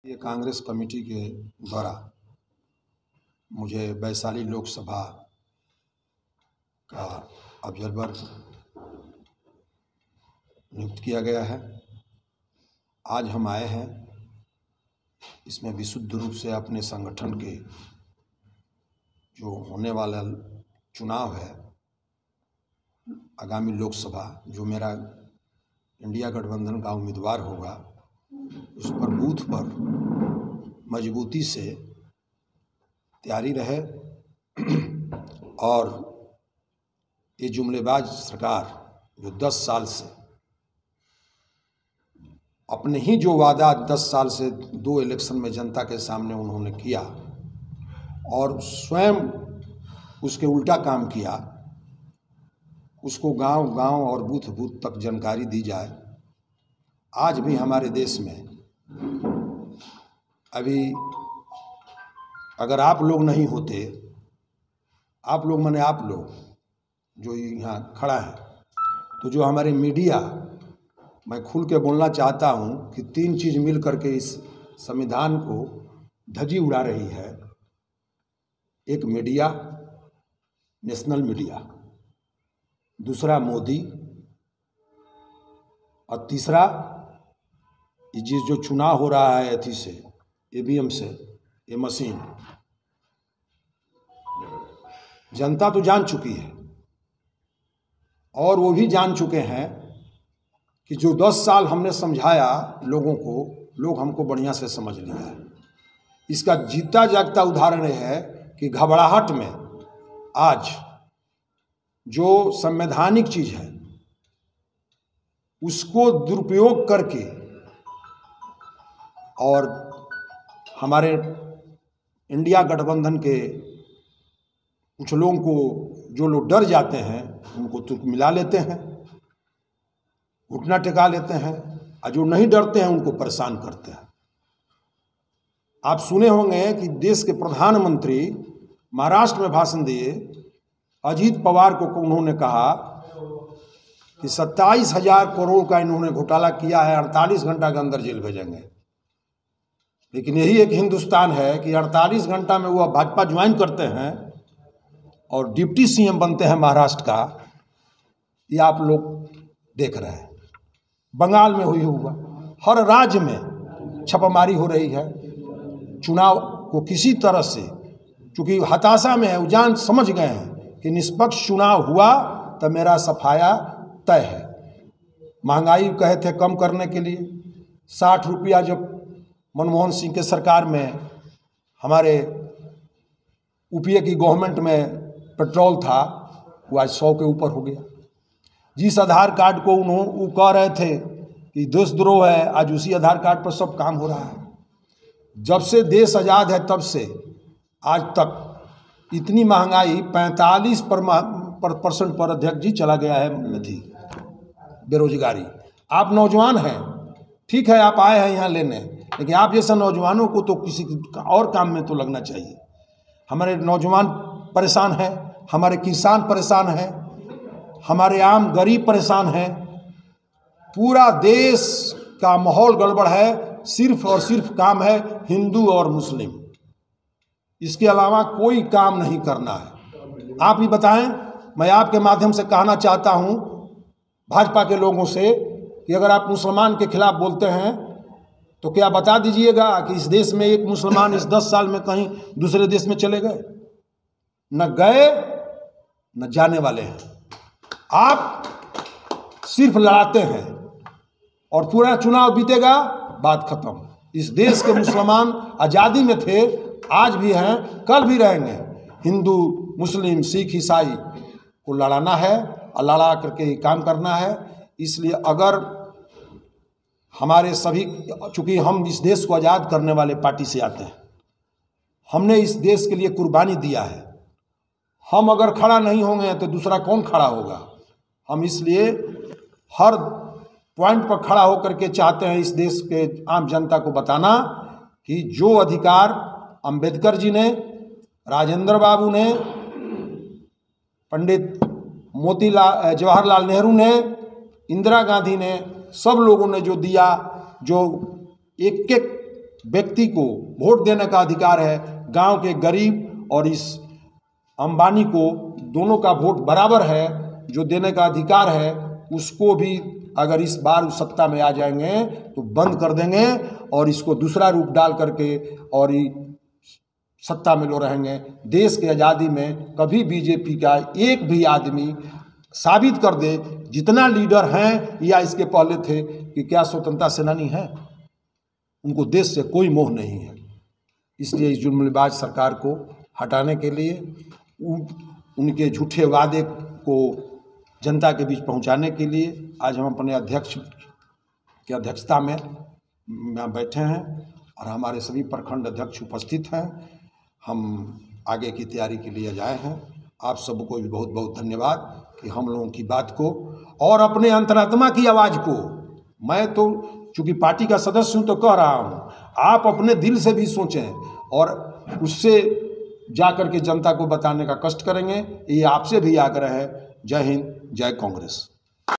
ये कांग्रेस कमेटी के द्वारा मुझे वैशाली लोकसभा का ऑब्जर्वर नियुक्त किया गया है। आज हम आए हैं इसमें विशुद्ध रूप से अपने संगठन के जो होने वाला चुनाव है आगामी लोकसभा, जो मेरा इंडिया गठबंधन का उम्मीदवार होगा, उस पर बूथ पर मजबूती से तैयारी रहे और ये जुमलेबाज सरकार जो 10 साल से अपने ही जो वादा 10 साल से 2 इलेक्शन में जनता के सामने उन्होंने किया और स्वयं उसके उल्टा काम किया, उसको गांव-गांव और बूथ-बूथ तक जानकारी दी जाए। आज भी हमारे देश में अभी अगर आप लोग नहीं होते, आप लोग माने आप लोग जो यहाँ खड़ा है, तो जो हमारे मीडिया, मैं खुल के बोलना चाहता हूँ कि 3 चीज़ मिल करके इस संविधान को धज्जी उड़ा रही है। एक मीडिया, नेशनल मीडिया, दूसरा मोदी और तीसरा ये जो चुनाव हो रहा है अथी से, ईवीएम से, ये मशीन। जनता तो जान चुकी है और वो भी जान चुके हैं कि जो 10 साल हमने समझाया लोगों को, लोग हमको बढ़िया से समझ लिया है। इसका जीता जागता उदाहरण है कि घबराहट में आज जो संवैधानिक चीज़ है उसको दुरुपयोग करके और हमारे इंडिया गठबंधन के कुछ लोगों को, जो लोग डर जाते हैं, उनको तुर्क मिला लेते हैं, घुटना टेका लेते हैं, और जो नहीं डरते हैं उनको परेशान करते हैं। आप सुने होंगे कि देश के प्रधानमंत्री महाराष्ट्र में भाषण दिए, अजीत पवार को उन्होंने कहा कि 27,000 करोड़ का इन्होंने घोटाला किया है, 48 घंटा के अंदर जेल भेजेंगे। लेकिन यही एक हिंदुस्तान है कि 48 घंटा में वो भाजपा ज्वाइन करते हैं और डिप्टी सीएम बनते हैं महाराष्ट्र का। ये आप लोग देख रहे हैं। बंगाल में हुआ, हर राज्य में छापामारी हो रही है। चुनाव को किसी तरह से, चूँकि हताशा में है, जान समझ गए हैं कि निष्पक्ष चुनाव हुआ तो मेरा सफाया तय है। महंगाई कहे थे कम करने के लिए, 60 रुपया जब मनमोहन सिंह के सरकार में, हमारे यूपीए की गवर्नमेंट में पेट्रोल था, वो आज 100 के ऊपर हो गया। जिस आधार कार्ड को वो कह रहे थे कि देशद्रोह है, आज उसी आधार कार्ड पर सब काम हो रहा है। जब से देश आज़ाद है तब से आज तक इतनी महंगाई 45% पर अध्यक्ष जी चला गया है। थी बेरोजगारी। आप नौजवान हैं, ठीक है, आप आए हैं यहाँ लेने, लेकिन आप जैसे नौजवानों को तो किसी और काम में तो लगना चाहिए। हमारे नौजवान परेशान हैं, हमारे किसान परेशान हैं, हमारे आम गरीब परेशान हैं। पूरा देश का माहौल गड़बड़ है। सिर्फ और सिर्फ काम है हिंदू और मुस्लिम, इसके अलावा कोई काम नहीं करना है। आप ही बताएं। मैं आपके माध्यम से कहना चाहता हूं भाजपा के लोगों से कि अगर आप मुसलमान के खिलाफ बोलते हैं तो क्या बता दीजिएगा कि इस देश में एक मुसलमान इस 10 साल में कहीं दूसरे देश में चले गए? न गए न जाने वाले हैं। आप सिर्फ लड़ाते हैं और पूरा चुनाव बीतेगा, बात खत्म। इस देश के मुसलमान आज़ादी में थे, आज भी हैं, कल भी रहेंगे। हिंदू, मुस्लिम, सिख, ईसाई को लड़ाना है और लड़ा करके काम करना है। इसलिए अगर हमारे सभी, चूँकि हम इस देश को आज़ाद करने वाले पार्टी से आते हैं, हमने इस देश के लिए कुर्बानी दिया है। हम अगर खड़ा नहीं होंगे तो दूसरा कौन खड़ा होगा? हम इसलिए हर पॉइंट पर खड़ा होकर के चाहते हैं इस देश के आम जनता को बताना कि जो अधिकार अंबेडकर जी ने, राजेंद्र बाबू ने, पंडित जवाहरलाल नेहरू ने, इंदिरा गांधी ने, सब लोगों ने जो दिया, जो एक एक व्यक्ति को वोट देने का अधिकार है, गांव के गरीब और इस अंबानी को दोनों का वोट बराबर है, जो देने का अधिकार है उसको भी अगर इस बार सत्ता में आ जाएंगे तो बंद कर देंगे और इसको दूसरा रूप डाल करके और सत्ता में लो रहेंगे। देश की आज़ादी में कभी बीजेपी का एक भी आदमी साबित कर दे, जितना लीडर हैं या इसके पहले थे, कि क्या स्वतंत्रता सेनानी हैं, उनको देश से कोई मोह नहीं है। इसलिए इस जुल्मबाज सरकार को हटाने के लिए, उनके झूठे वादे को जनता के बीच पहुंचाने के लिए आज हम अपने अध्यक्ष की अध्यक्षता में बैठे हैं और हमारे सभी प्रखंड अध्यक्ष उपस्थित हैं। हम आगे की तैयारी के लिए जाए हैं। आप सबको भी बहुत बहुत धन्यवाद कि हम लोगों की बात को और अपने अंतरात्मा की आवाज़ को, मैं तो चूँकि पार्टी का सदस्य हूँ तो कह रहा हूँ, आप अपने दिल से भी सोचें और उससे जा कर के जनता को बताने का कष्ट करेंगे। ये आपसे भी आग्रह है। जय हिंद, जय कांग्रेस।